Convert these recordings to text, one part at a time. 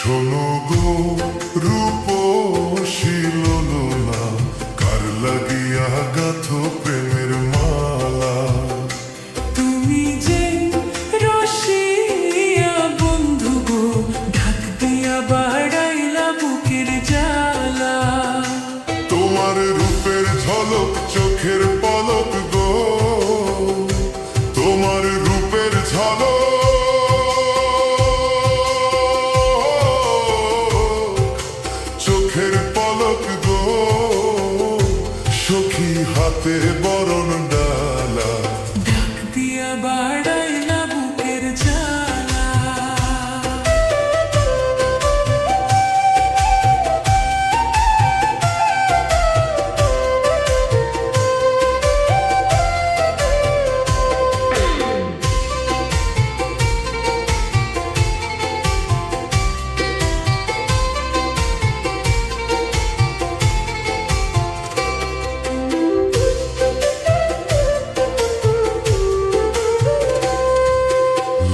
শোনো গো রূপসী লোলনা, কার লাগিয়া গাথো প্রেমের মালা। তুমি যে রসিয়া বন্ধু গো, ঢাক দিয়া বাড়াইলা বুকের জ্বালা। তোমার রূপের ঝলক চোখের পলক গো, তোমার রূপের ঝলক চোখের পলক গো, সখী হাতে বরণ ডালা। ঢাক দিয়া বাড়াইলা বুকের জ্বালা।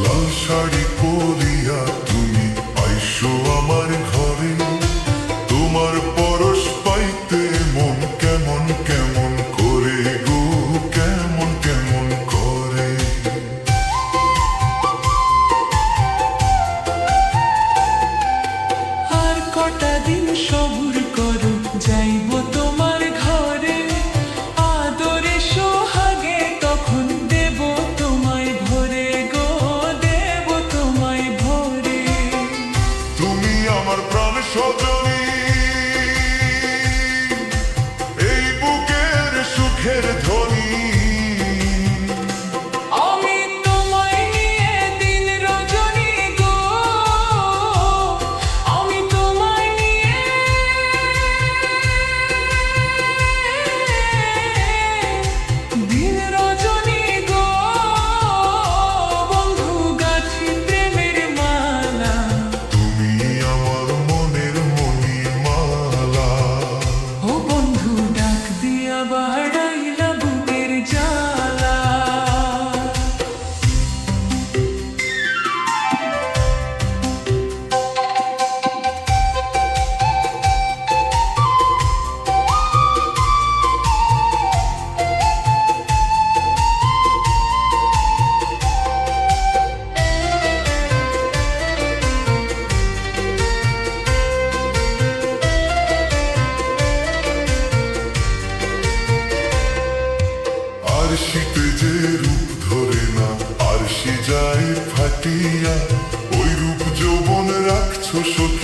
লাল শাড়ি পরিয়া তুমি আইসো আমার ঘরে, তোমার পরশ পাইতে মন কেমন কেমন করে গো, কেমন কেমন করে। আর কটা দিন সবুর করো, যাইব তোমার ঘরে। আদরে সোহাগে তখন দেব তোমায় ভরে গো, দেব তোমায় ভরে। তুমি আমার প্রাণ সজনী, এই বুকের সুখের ধ্বনি। আমি তোমায় নিয়ে দিন রজনী গো, আমি তোমায় নিয়ে দিন রজনী গো, বন্ধু গাছি প্রেমের মালা। তুমি আমার মনের মণিমালা। ও বন্ধু ডাক দিয়া বাড়াইলা বুকের জ্বালা। আর শীতে যে রূপ ধরে না, আর সে যায় ফাটিয়া, ওই রূপ যৌবন রাখছো সখী